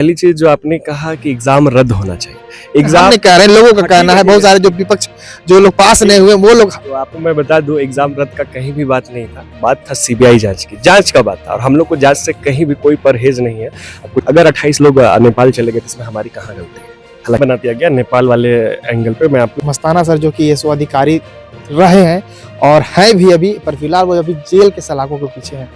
पहली चीज जो आपने कहा कि एग्जाम रद्द होना चाहिए। हम एग्जाम नहीं कह रहे हैं, लोगों का कहना है, बहुत सारे जो विपक्ष जो लोग पास नहीं हुए वो लोग। तो आपको मैं बता दूं, एग्जाम रद्द का कहीं भी बात नहीं था। बात था सीबीआई जांच की, जांच का बात था। और हम लोग को जांच से कहीं भी कोई परहेज नहीं है। अगर 28 लोग नेपाल चले गए तो इसमें हमारी कहाँ गलती है? हालांकि बना दिया गया नेपाल वाले एंगल पे। मैं आपको मस्ताना सर जो कि एसओ अधिकारी रहे हैं और हैं भी अभी, पर फिलहाल वो अभी जेल के सलाखों के पीछे हैं,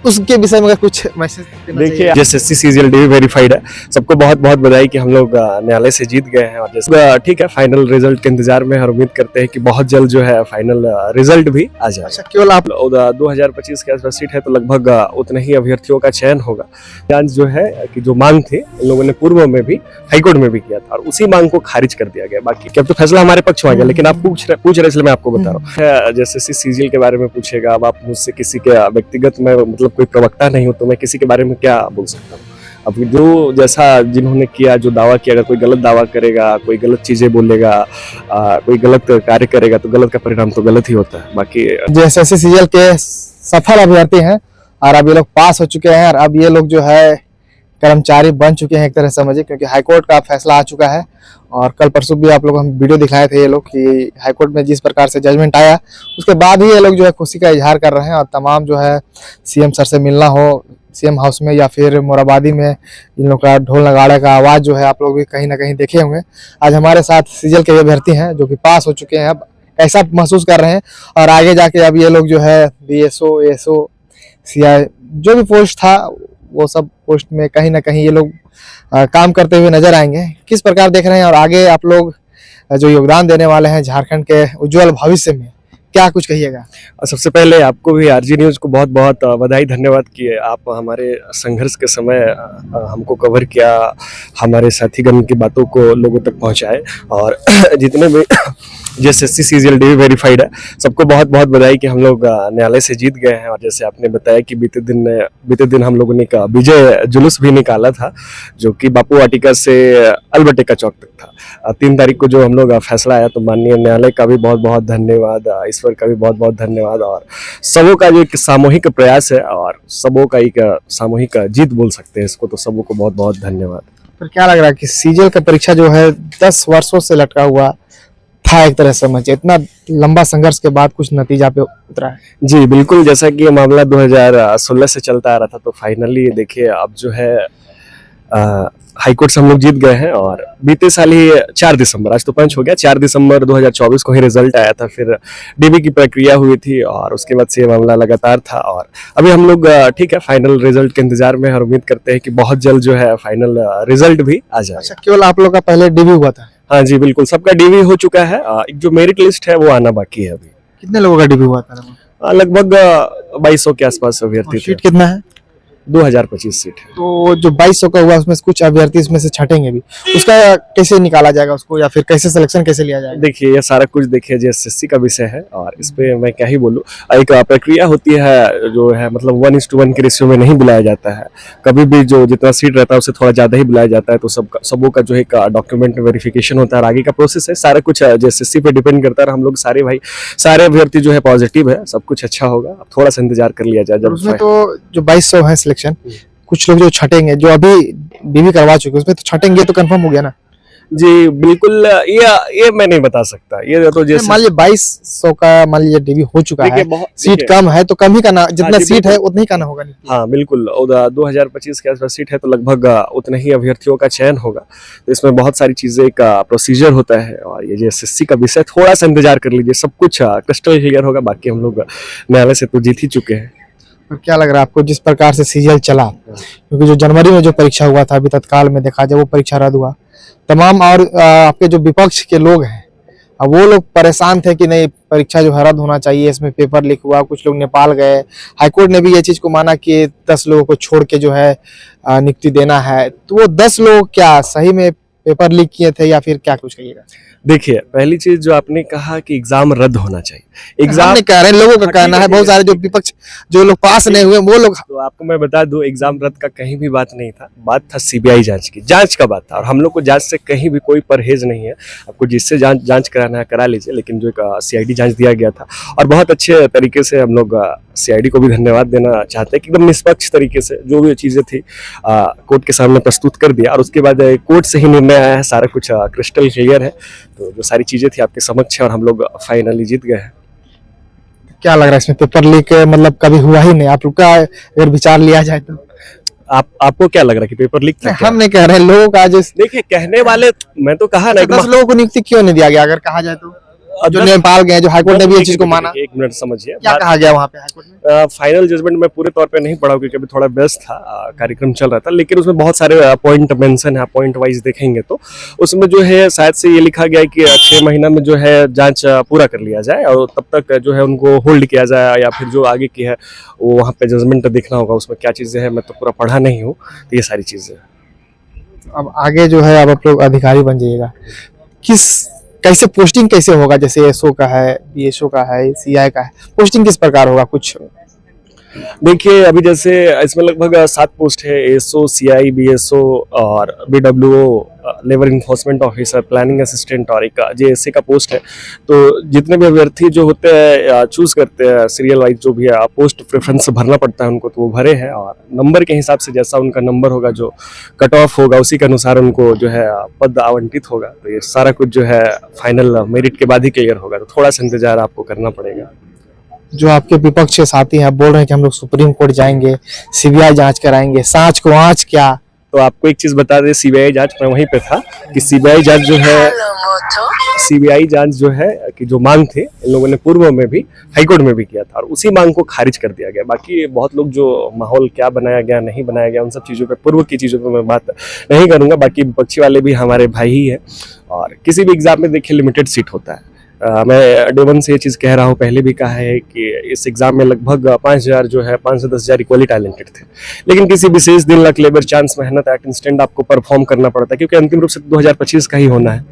उसके विषय में अगर कुछ मैसेज देना चाहिए। देखिए, एसएससी सीजीएल डीवी वेरीफाइड है। सबको बहुत बहुत बधाई कि हम लोग न्यायालय से जीत गए हैं। और जैसे ठीक है, फाइनल रिजल्ट के इंतजार में, और उम्मीद करते हैं कि बहुत जल्द जो है फाइनल रिजल्ट भी आ जाए। अच्छा, केवल आप 2025 के आसपास सीट है तो लगभग उतने ही अभ्यर्थियों का चयन होगा। जांच जो है कि जो मांग थी, इन लोगों ने पूर्व में भी हाईकोर्ट में भी किया था और उसी मांग को खारिज कर दिया गया। बाकी अब तो फैसला हमारे पक्ष में आ गया, लेकिन आप पूछ रहे इसलिए मैं आपको बता रहा हूँ। जैसे सीजीएल के बारे में पूछेगा, अब आप मुझसे किसी के व्यक्तिगत में मतलब कोई प्रवक्ता नहीं तो मैं किसी के बारे में क्या बोल सकता हूँ। अब जो जैसा जिन्होंने किया, जो दावा किया, अगर कोई गलत दावा करेगा, कोई गलत चीजें बोलेगा, कोई गलत कार्य करेगा तो गलत का परिणाम तो गलत ही होता है। बाकी जो एसएससी सीजीएल के सफल अभ्यर्थी हैं और अब ये लोग पास हो चुके हैं और अब ये लोग जो है कर्मचारी बन चुके हैं एक तरह से समझिए, क्योंकि हाईकोर्ट का फैसला आ चुका है। और कल परसों भी आप लोग हम वीडियो दिखाए थे ये लोग कि हाईकोर्ट में जिस प्रकार से जजमेंट आया, उसके बाद ही ये लोग जो है खुशी का इजहार कर रहे हैं। और तमाम जो है सीएम सर से मिलना हो सीएम हाउस में या फिर मोराबादी में, इन लोग का ढोल नगाड़े का आवाज़ जो है आप लोग भी कहीं ना कहीं देखे होंगे। आज हमारे साथ सीजीएल के अभ्यर्थी हैं जो कि पास हो चुके हैं, अब ऐसा महसूस कर रहे हैं। और आगे जाके अब ये लोग जो है बीएसओ, एएसओ, सीआई जो भी पोस्ट था वो सब पोस्ट में कहीं ना कहीं ये लोग काम करते हुए नजर आएंगे। किस प्रकार देख रहे हैं और आगे आप लोग जो योगदान देने वाले हैं झारखंड के उज्जवल भविष्य में, क्या कुछ कहिएगा? सबसे पहले आपको भी आरजी न्यूज़ को बहुत बहुत बधाई, धन्यवाद कि आप हमारे संघर्ष के समय हमको कवर किया, हमारे साथीगण की बातों को लोगों तक पहुंचाए। और जितने भी एसएससी सीजीएल डीवी वेरीफाइड है, सबको बहुत बहुत बधाई कि हम लोग न्यायालय से जीत गए हैं। और जैसे आपने बताया कि बीते दिन हम लोगों ने का विजय जुलूस भी निकाला था, जो कि बापू वाटिका से अलबटेका चौक तक था। 3 तारीख को जो हम लोग फैसला आया, तो माननीय न्यायालय का भी बहुत बहुत धन्यवाद, ईश्वर का भी बहुत बहुत धन्यवाद। और सबों का जो एक सामूहिक प्रयास है और सबों का एक सामूहिक जीत बोल सकते हैं इसको, तो सबों को बहुत बहुत धन्यवाद। पर क्या लग रहा है कि सीजीएल का परीक्षा जो है 10 वर्षों से लटका हुआ था, एक तरह से समझिए, इतना लंबा संघर्ष के बाद कुछ नतीजा पे उतरा है? जी बिल्कुल, जैसा कि ये मामला 2016 से चलता आ रहा था, तो फाइनली देखिए अब जो है हाईकोर्ट से हम लोग जीत गए हैं। और बीते साल ही 4 दिसंबर, आज तो पंच हो गया, 4 दिसंबर 2024 को ही रिजल्ट आया था। फिर डीबी की प्रक्रिया हुई थी और उसके बाद से ये मामला लगातार था। और अभी हम लोग ठीक है फाइनल रिजल्ट के इंतजार में, और उम्मीद करते हैं कि बहुत जल्द जो है फाइनल रिजल्ट भी आ जाए। अच्छा, केवल आप लोग का पहले डीबी हुआ था? हाँ जी बिल्कुल, सबका डीवी हो चुका है। एक जो मेरिट लिस्ट है वो आना बाकी है अभी। कितने लोगों का डीबी हुआ था? लगभग 2200 के आसपास अभ्यर्थी थे। सीट कितना है? 2025 सीट है। तो जो 2200 का हुआ उसमें से कुछ अभ्यर्थी इसमें से छटेंगे भी, उसका कैसे निकाला जाएगा उसको, या फिर कैसे सिलेक्शन कैसे लिया जाएगा? देखिए ये सारा कुछ देखिए एसएससी का विषय है और इस पे मैं क्या ही बोलूं। एक प्रक्रिया होती है जो है, मतलब 1:1 के रेशियो में नहीं बुलाया जाता है। कभी भी जो जितना सीट रहता है उससे थोड़ा ज्यादा ही बुलाया जाता है। तो सबों का जो है डॉक्यूमेंट वेरिफिकेशन होता है और आगे का प्रोसेस है, सारा कुछ एसएससी पे डिपेंड करता है। हम लोग सारे अभ्यर्थी जो है पॉजिटिव है, सब कुछ अच्छा होगा। थोड़ा सा इंतजार कर लिया जाए। जब उसमें तो जो 2200 है सिलेक्शन, कुछ लोग जो छटेंगे, जो अभी डीबी करवा चुके उसमें तो छटेंगे, तो कंफर्म हो गया ना? जी बिल्कुल, ये मैं नहीं बता सकता। ये तो जैसे मान लीजिए 2200 का मान लीजिए डीबी हो चुका है, सीट कम है तो कम ही का ना, जितना सीट है उतना ही का ना होगा। हाँ बिल्कुल, 2025 के आसपास सीट है तो लगभग उतने ही अभ्यर्थियों का चयन होगा। तो इसमें बहुत सारी चीजें का प्रोसीजर होता है और ये जो एसएससी का विषय, थोड़ा सा इंतजार कर लीजिए, सब कुछ क्रिस्टल क्लियर होगा। बाकी हम लोग न्यायालय से तो जीत ही चुके हैं। और क्या लग रहा है आपको जिस प्रकार से सीजीएल चला, क्योंकि जो जनवरी में जो परीक्षा हुआ था, अभी तत्काल में देखा जाए वो परीक्षा रद्द हुआ, तमाम और आपके जो विपक्ष के लोग हैं अब वो लोग परेशान थे कि नहीं परीक्षा जो है रद्द होना चाहिए, इसमें पेपर लीक हुआ, कुछ लोग नेपाल गए, हाईकोर्ट ने भी ये चीज को माना कि 10 लोगों को छोड़ के जो है नियुक्ति देना है। तो वो 10 लोग क्या सही में पेपर लीक किए थे या फिर क्या कुछ कहिएगा? देखिए, पहली चीज जो आपने कहा कि एग्जाम रद्द होना चाहिए, हम एग्जाम नहीं कह रहे, लोगों का कहना है, बहुत सारे जो विपक्ष, जो लोग पास नहीं हुए वो लोग। तो आपको मैं बता दूं, एग्जाम रद्द का कहीं भी बात नहीं था, बात था सीबीआई जांच की, जांच का बात था। और हम लोग को जांच से कहीं भी कोई परहेज नहीं है। आपको जिससे जांच कराना है करा लीजिए, लेकिन जो एक सीआईडी जांच दिया गया था, और बहुत अच्छे तरीके से हम लोग सीआईडी को भी धन्यवाद देना चाहते हैं कि एकदम निष्पक्ष तरीके से जो भी चीजें थी कोर्ट के सामने प्रस्तुत कर दिया, और उसके बाद कोर्ट से ही निर्णय आया है, सारा कुछ क्रिस्टल क्लियर है। तो जो सारी चीजें थी आपके समक्ष है, और हम लोग फाइनली जीत गए हैं। क्या लग रहा है इसमें पेपर लीक मतलब कभी हुआ ही नहीं, आप लोग का अगर विचार लिया जाए तो? आपको क्या लग रहा है कि पेपर लीक था? हम नहीं कह रहे, लोगों का जो देखिए, कहने वाले, मैं तो कहा ना, 10 लोगों को नियुक्ति क्यों नहीं दिया गया अगर कहा जाए तो? जो नेपाल गए, जो हाईकोर्ट ने भी इस चीज को माना, एक मिनट समझिए, क्या कहा गया वहाँ पे हाईकोर्ट में? फाइनल जजमेंट मैं पूरे तौर पे नहीं पढ़ा क्योंकि अभी थोड़ा व्यस्त था, कार्यक्रम चल रहा था, लेकिन उसमें बहुत सारे पॉइंट मेंशन है। पॉइंट वाइज देखेंगे तो उसमें जो है शायद से ये लिखा गया है कि 6 महीना में जो है जांच पूरा कर लिया जाए, और तब तक जो है उनको होल्ड किया जाए, या फिर जो आगे की है वो वहाँ पे जजमेंट देखना होगा, उसमें क्या चीज़ें हैं मैं तो पूरा पढ़ा नहीं हूँ। तो ये सारी चीज़ें अब आगे जो है, अब आप लोग अधिकारी बन जाइएगा, कैसे पोस्टिंग कैसे होगा? जैसे एसओ का है, बीएसओ का है, सीआई का है, पोस्टिंग किस प्रकार होगा कुछ? देखिए, अभी जैसे इसमें लगभग 7 पोस्ट है, एसओ, सीआई, बीएसओ और BWO, labour enforcement officer, planning assistant, और एक जेएसए का पोस्ट है। तो जितने भी अभ्यर्थी जो होते हैं चूज करते हैं सीरियल वाइज, जो भी है पोस्ट प्रेफरेंस से भरना पड़ता है उनको, तो वो भरे हैं, और नंबर के हिसाब से जैसा उनका नंबर होगा, जो कट ऑफ होगा, उसी के अनुसार उनको जो है पद आवंटित होगा। तो ये सारा कुछ जो है फाइनल मेरिट के बाद ही क्लियर होगा, तो थोड़ा सा इंतजार आपको करना पड़ेगा। जो आपके विपक्ष के साथी हैं बोल रहे हैं कि हम लोग सुप्रीम कोर्ट जाएंगे, सीबीआई जांच कराएंगे, सांच को आंच क्या? तो आपको एक चीज बता दें, सीबीआई जांच में वहीं पे था कि सीबीआई जांच जो है कि जो मांग थे, इन लोगों ने पूर्व में भी हाईकोर्ट में भी किया था, और उसी मांग को खारिज कर दिया गया। बाकी बहुत लोग जो माहौल क्या बनाया गया, नहीं बनाया गया, उन सब चीज़ों पे, पूर्व की चीज़ों पे मैं बात नहीं करूंगा। बाकी विपक्षी वाले भी हमारे भाई ही है, और किसी भी एग्जाम में देखिए लिमिटेड सीट होता है। मैं डे वन से ये चीज़ कह रहा हूँ, पहले भी कहा है कि इस एग्जाम में लगभग 5,000 जो है 5 से 10,000 इक्वली टैलेंटेड थे, लेकिन किसी विशेष दिन, लक, लेबर, चांस, मेहनत, एट इंस्टेंट आपको परफॉर्म करना पड़ता है, क्योंकि अंतिम रूप से 2025 का ही होना है।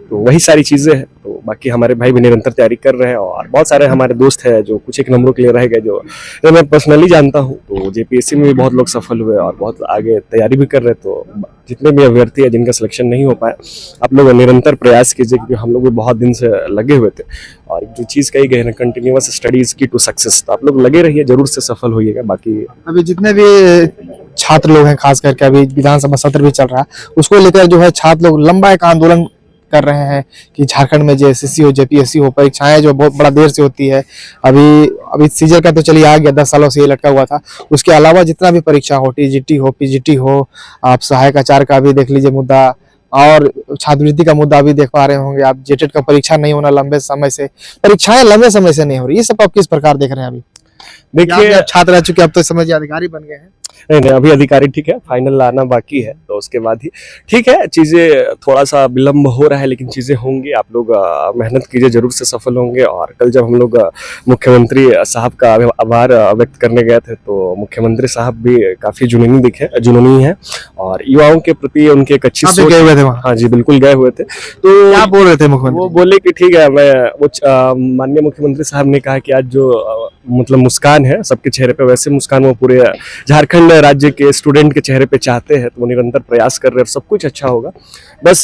तो वही सारी चीज़ें हैं। तो बाकी हमारे भाई भी निरंतर तैयारी कर रहे हैं, और बहुत सारे हमारे दोस्त हैं जो कुछ एक नंबरों के लिए रह गए, जो मैं पर्सनली जानता हूँ। तो जेपीएससी में भी बहुत लोग सफल हुए और बहुत आगे तैयारी भी कर रहे हैं। तो जितने भी अभ्यर्थी हैं जिनका सिलेक्शन नहीं हो पाया, आप लोग निरंतर प्रयास कीजिए, क्योंकि हम लोग भी बहुत दिन से लगे हुए थे, और जो चीज़ कही गई है ना, कंटिन्यूअस स्टडीज की टू सक्सेस, तो आप लोग लगे रहिए, जरूर से सफल होइएगा। बाकी अभी जितने भी छात्र लोग हैं, खास करके अभी विधानसभा सत्र भी चल रहा है, उसको लेकर जो है छात्र लोग लंबा एक आंदोलन कर रहे हैं कि झारखंड में जेएसएससी हो, जेपीएससी हो, परीक्षाएं जो बहुत बड़ा देर से होती है। अभी सीजर का तो चलिए आ गया, 10 सालों से ये लटका हुआ था। उसके अलावा जितना भी परीक्षा हो, टीजीटी हो, पीजीटी हो, आप सहायक आचार्य का भी देख लीजिए मुद्दा, और छात्रवृत्ति का मुद्दा भी देख पा रहे होंगे आप। जेटेट का परीक्षा नहीं होना, लंबे समय से परीक्षाएं लंबे समय से नहीं हो रही, ये सब आप किस प्रकार देख रहे हैं? अभी देखिए, छात्र रह चुके, अब तो समझिए अधिकारी बन गए हैं। नहीं, अभी अधिकारी ठीक है, फाइनल लाना बाकी है, तो उसके बाद ही ठीक है। चीज़ें थोड़ा सा विलम्ब हो रहा है, लेकिन चीज़ें होंगी। आप लोग मेहनत कीजिए, जरूर से सफल होंगे। और कल जब हम लोग मुख्यमंत्री साहब का आभार व्यक्त करने गए थे, तो मुख्यमंत्री साहब भी काफ़ी जुनूनी है, और युवाओं के प्रति उनकी एक अच्छी सोच। गए हुए थे वहाँ? हाँ जी, बिल्कुल गए हुए थे। तो क्या बोल रहे थे मुख्यमंत्री? वो बोले कि ठीक है, माननीय मुख्यमंत्री साहब ने कहा कि आज जो मतलब मुस्कान है सबके चेहरे पे, वैसे मुस्कान वो पूरे झारखंड राज्य के स्टूडेंट के चेहरे पे चाहते हैं। तो वो निरंतर प्रयास कर रहे हैं, और सब कुछ अच्छा होगा। बस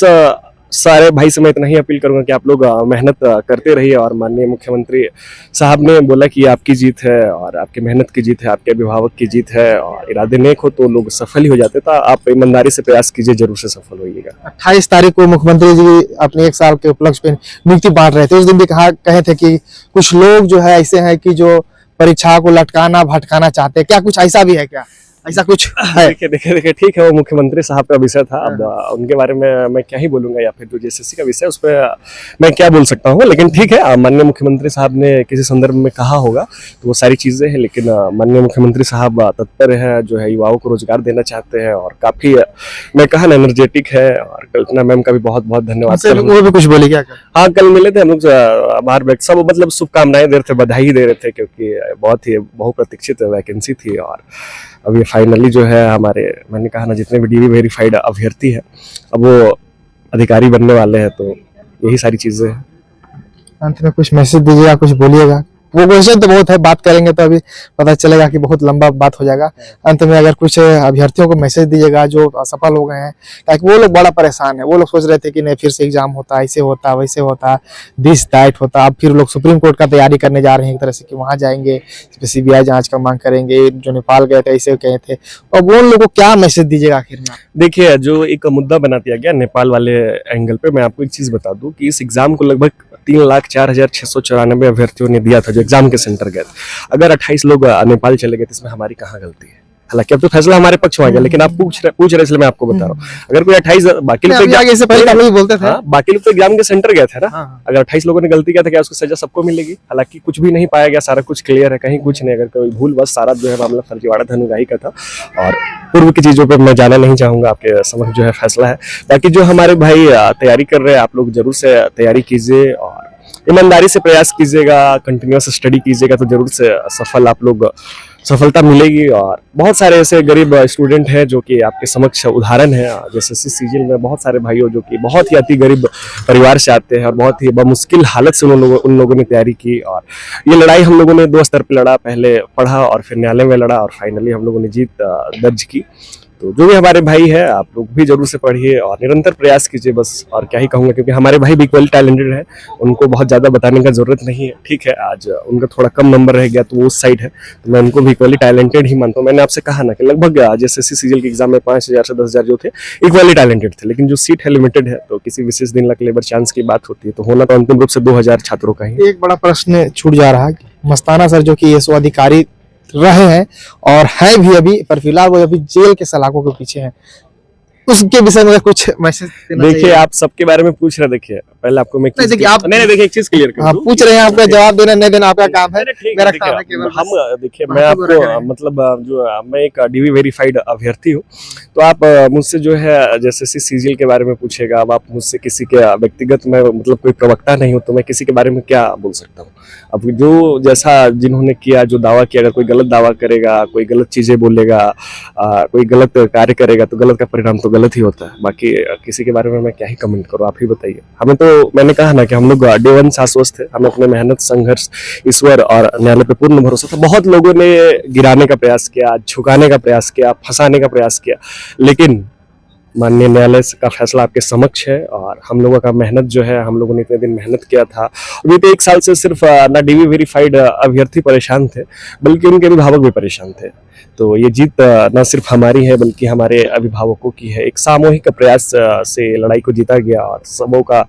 सारे भाई से मैं इतना ही अपील करूंगा कि आप लोग मेहनत करते रहिए। और माननीय मुख्यमंत्री साहब ने बोला कि आपकी जीत है, और आपकी मेहनत की जीत है, आपके अभिभावक की जीत है, और इरादे नेक हो तो लोग सफल ही हो जाते। तो आप ईमानदारी से प्रयास कीजिए, जरूर से सफल होइएगा। 28 तारीख को मुख्यमंत्री जी अपने 1 साल के उपलक्ष्य पे नियुक्ति बांट रहे थे। उस दिन भी कहे थे कि कुछ लोग जो है ऐसे हैं कि जो परीक्षा को लटकाना भटकाना चाहते हैं। क्या कुछ ऐसा भी है? क्या ऐसा कुछ है? देखिए ठीक है, वो मुख्यमंत्री साहब का विषय था। अब उनके बारे में मैं क्या ही बोलूंगा, या फिर जो जेएसएससी का विषय उस पर मैं क्या बोल सकता हूँ। लेकिन ठीक है, माननीय मुख्यमंत्री साहब ने किसी संदर्भ में कहा होगा, तो वो सारी चीजें हैं। लेकिन माननीय मुख्यमंत्री साहब तत्पर है, जो है युवाओं को रोजगार देना चाहते हैं, और काफी मैं कहा ना एनर्जेटिक है। और कल्पना मैम का भी बहुत बहुत धन्यवाद। वो भी कुछ बोली क्या? हाँ, कल मिले थे हम लोग, आभार व्यक्त, सब मतलब शुभकामनाएं दे रहे थे, बधाई दे रहे थे, क्योंकि बहुत ही बहुप्रतीक्षित वैकेंसी थी। और अभी फाइनली जो है हमारे, मैंने कहा ना, जितने भी डीवी वेरीफाइड अभ्यर्थी है, अब वो अधिकारी बनने वाले हैं, तो यही सारी चीज़ें हैं। अंत में कुछ मैसेज दीजिएगा, कुछ बोलिएगा। वो क्वेश्चन तो बहुत है, बात करेंगे तो अभी पता चलेगा कि बहुत लंबा बात हो जाएगा। अंत में अगर कुछ अभ्यर्थियों को मैसेज दीजिएगा जो असफल हो गए हैं, ताकि वो लोग बड़ा परेशान है। वो लोग सोच रहे थे कि नहीं फिर से एग्जाम होता, ऐसे होता वैसे होता, दिस दैट होता। अब फिर लोग सुप्रीम कोर्ट का तैयारी करने जा रहे हैं एक तरह से कि वहां जाएंगे, सीबीआई जांच का मांग करेंगे। जो नेपाल गए थे ऐसे कहे थे, और वो लोगों को क्या मैसेज दीजिएगा आखिर में? देखिए, जो एक मुद्दा बना दिया गया नेपाल वाले एंगल पे, मैं आपको एक चीज़ बता दूं कि इस एग्ज़ाम को लगभग 3,04,694 अभ्यर्थियों ने दिया था जो एग्जाम के सेंटर गए थे। अगर 28 लोग नेपाल चले गए तो इसमें हमारी कहाँ गलती है? हालांकि अब तो फैसला हमारे पक्ष में आ गया, लेकिन आप पूछ रहे इसलिए मैं आपको बता रहा हूँ। अगर कोई 28 बाकी लोग अभी आगे से पहले हम लोग बोलते थे, बाकी लोग तो एग्जाम के सेंटर गए थे ना। हाँ। अगर 28 लोगों ने गलती किया था, क्या उसको सजा सबको मिलेगी? हालांकि कुछ भी नहीं पाया गया, सारा कुछ क्लियर है, कहीं कुछ नहीं। अगर कोई भूल बस सारा जो है मामला फर्जीवाड़ा धनुगाही का था, और पूर्व की चीजों पर मैं जाना नहीं चाहूंगा, आपके समक्ष जो है फैसला है। बाकी जो हमारे भाई तैयारी कर रहे हैं, आप लोग जरूर से तैयारी कीजिए और ईमानदारी से प्रयास कीजिएगा, कंटिन्यूअस स्टडी कीजिएगा, तो जरूर से सफलता मिलेगी। और बहुत सारे ऐसे गरीब स्टूडेंट हैं जो कि आपके समक्ष उदाहरण है। जैसे सीजीएल में बहुत सारे भाइयों जो कि बहुत ही अति गरीब परिवार से आते हैं और बहुत ही बमुश्किल हालत से उन लोगों ने तैयारी की। और ये लड़ाई हम लोगों ने 2 स्तर पर लड़ा, पहले पढ़ा और फिर न्यायालय में लड़ा, और फाइनली हम लोगों ने जीत दर्ज की। तो जो भी हमारे भाई है, आप लोग भी जरूर से पढ़िए और निरंतर प्रयास कीजिए बस। और क्या ही कहूँगा, क्योंकि हमारे भाई भी इक्वली टैलेंटेड है, उनको बहुत ज़्यादा बताने का जरूरत नहीं है। ठीक है, आज उनका थोड़ा कम नंबर रह गया तो वो उस साइड है, तो मैं उनको भी इक्वली टैलेंटेड ही मानता हूँ। मैंने आपसे कहा ना कि लगभग JSSC सीजीएल के एग्जाम में 5,000 से 10,000 जो थे इक्वली टैलेंटेड थे, लेकिन जो सीट है लिमिटेड है, तो किसी विशेष दिन लक लेबर चांस की बात होती है, तो होना तो अंतिम रूप से 2,000 छात्रों का ही। एक बड़ा प्रश्न छूट जा रहा है, मस्ताना सर जो कि एसओ अधिकारी रहे हैं और हैं भी अभी, पर फिलहाल वो अभी जेल के सलाखों के पीछे हैं, उसके विषय में कुछ मैसेज देना देखिए, आप सबके बारे में पूछ रहे, देखिए पहले आपको मैं नहीं, देखिए आप नहीं देखिए एक चीज क्लियर आप पूछ रहे हैं, आपका जवाब देना नहीं देना आपका काम है, मेरा काम है केवल हम देखिए मैं आपको मतलब जो मैं एक DV वेरीफाइड अभ्यर्थी हूँ, तो आप मुझसे जो है JSSC सीजीएल के बारे में पूछेगा। अब आप मुझसे किसी के व्यक्तिगत में मतलब कोई प्रवक्ता नहीं हो, तो मैं किसी के बारे में क्या बोल सकता हूँ? अब जो जैसा जिन्होंने किया, जो दावा किया, अगर कोई गलत दावा करेगा, कोई गलत चीजें बोलेगा, कोई गलत कार्य करेगा, तो गलत का परिणाम तो गलत ही होता है। बाकी किसी के बारे में मैं क्या ही कमेंट करूँ, आप ही बताइए। हमें तो मैंने कहा ना कि हम लोग डे 1 से आश्वस्त थे, हमें अपने मेहनत, संघर्ष, ईश्वर और न्यायालय पे पूर्ण भरोसा था। बहुत लोगों ने गिराने का प्रयास किया, झुकाने का प्रयास किया, फंसाने का प्रयास किया, लेकिन माननीय न्यायालय का फैसला आपके समक्ष है। और हम लोगों का मेहनत जो है, हम लोगों ने इतने दिन मेहनत किया था। बीते 1 साल से सिर्फ ना DV वेरीफाइड अभ्यर्थी परेशान थे, बल्कि उनके अभिभावक भी परेशान थे। तो ये जीत न सिर्फ हमारी है, बल्कि हमारे अभिभावकों की है। एक सामूहिक प्रयास से लड़ाई को जीता गया, और सबों का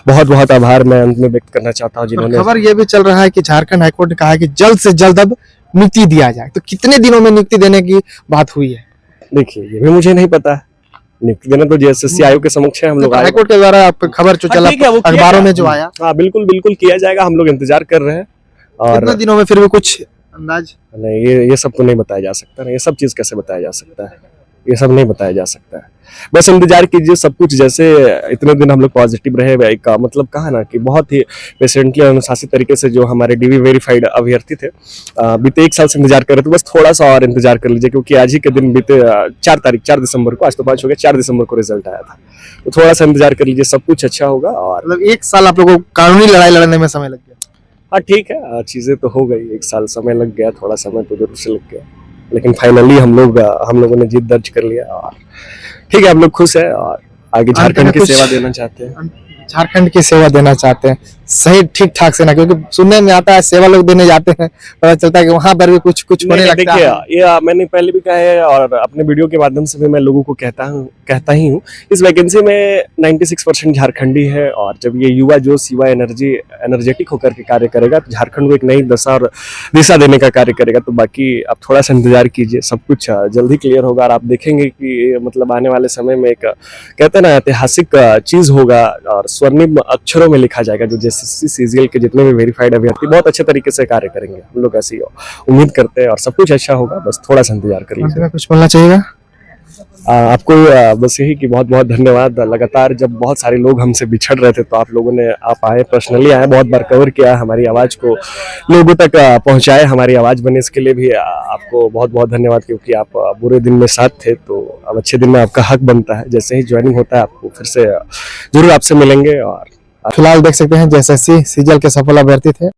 बहुत बहुत आभार मैं अंत में व्यक्त करना चाहता हूँ जिन्होंने। खबर ये भी चल रहा है कि झारखंड हाईकोर्ट ने कहा है कि जल्द से जल्द अब नियुक्ति दिया जाए, तो कितने दिनों में नियुक्ति देने की बात हुई है? देखिए, ये भी मुझे नहीं पता है, नियुक्ति देना तो JSSC आयोग के समक्ष है। हम लोग हाईकोर्ट के द्वारा आपको खबर जो चला अखबारों में जो आया, हाँ बिल्कुल बिल्कुल किया जाएगा, हम लोग इंतजार कर रहे हैं। और कितने दिनों में फिर भी कुछ अंदाज? नहीं, ये सब तो नहीं बताया जा सकता ना, ये सब चीज कैसे बताया जा सकता है? ये सब नहीं बताया जा सकता है। बस इंतजार कीजिए सब कुछ। जैसे इतने दिन हम लोग पॉजिटिव रहे, एक मतलब कहा ना कि बहुत ही पेशेंटली अनुशासित तरीके से जो हमारे DV वेरीफाइड अभ्यर्थी थे, बीते 1 साल से इंतजार कर रहे थे। बस थोड़ा सा और इंतजार कर लीजिए, क्योंकि आज ही के दिन बीते 4 दिसंबर को, आज तो 5 हो गया, 4 दिसंबर को रिजल्ट आया था। तो थोड़ा सा इंतजार कर लीजिए, सब कुछ अच्छा होगा। और मतलब 1 साल आप लोगों को कानूनी लड़ाई लड़ने में समय लग गया? हाँ ठीक है, चीजें तो हो गई, 1 साल समय लग गया, थोड़ा समय तो जरूर से लग गया, लेकिन फाइनली हम लोगों ने जीत दर्ज कर लिया। और ठीक है, हम लोग खुश है और आगे झारखंड की सेवा देना चाहते हैं। झारखंड की सेवा देना चाहते हैं, सही ठीक ठाक से ना, क्योंकि सुनने में आता है सेवा लोग देने जाते हैं, पता चलता है कि वहां पर भी कुछ होने लगता है। देखिए, ये मैंने पहले भी कहा है और अपने वीडियो के माध्यम से भी मैं लोगों को कहता ही हूँ, इस वैकेंसी में 96% झारखंडी है। और जब ये युवा जोश, युवा एनर्जेटिक होकर के कार्य करेगा, तो झारखंड को एक नई दशा और दिशा देने का कार्य करेगा। तो बाकी आप थोड़ा सा इंतजार कीजिए, सब कुछ जल्दी क्लियर होगा और आप देखेंगे कि मतलब आने वाले समय में एक कहते हैं ना ऐतिहासिक चीज होगा और स्वर्णिम अक्षरों में लिखा जाएगा। जो JSSC सीजीएल के जितने भी वेरीफाइड अभ्यर्थी बहुत अच्छे तरीके से कार्य करेंगे, हम लोग ऐसी उम्मीद करते हैं और सब कुछ अच्छा होगा। बस थोड़ा सा इंतजार कर लीजिए। कुछ बोलना चाहिएगा आपको? बस यही कि बहुत बहुत धन्यवाद। लगातार जब बहुत सारे लोग हमसे बिछड़ रहे थे, तो आप लोगों ने, आप आए, पर्सनली आए, बहुत बार कवर किया, हमारी आवाज़ को लोगों तक पहुंचाए, हमारी आवाज़ बने, इसके लिए भी आपको बहुत बहुत धन्यवाद, क्योंकि आप बुरे दिन में साथ थे। तो अब अच्छे दिन में आपका हक बनता है। जैसे ही ज्वाइनिंग होता है आपको फिर से जरूर आपसे मिलेंगे। और फिलहाल देख सकते हैं JSSC सीजीएल के सफल अभ्यर्थी थे।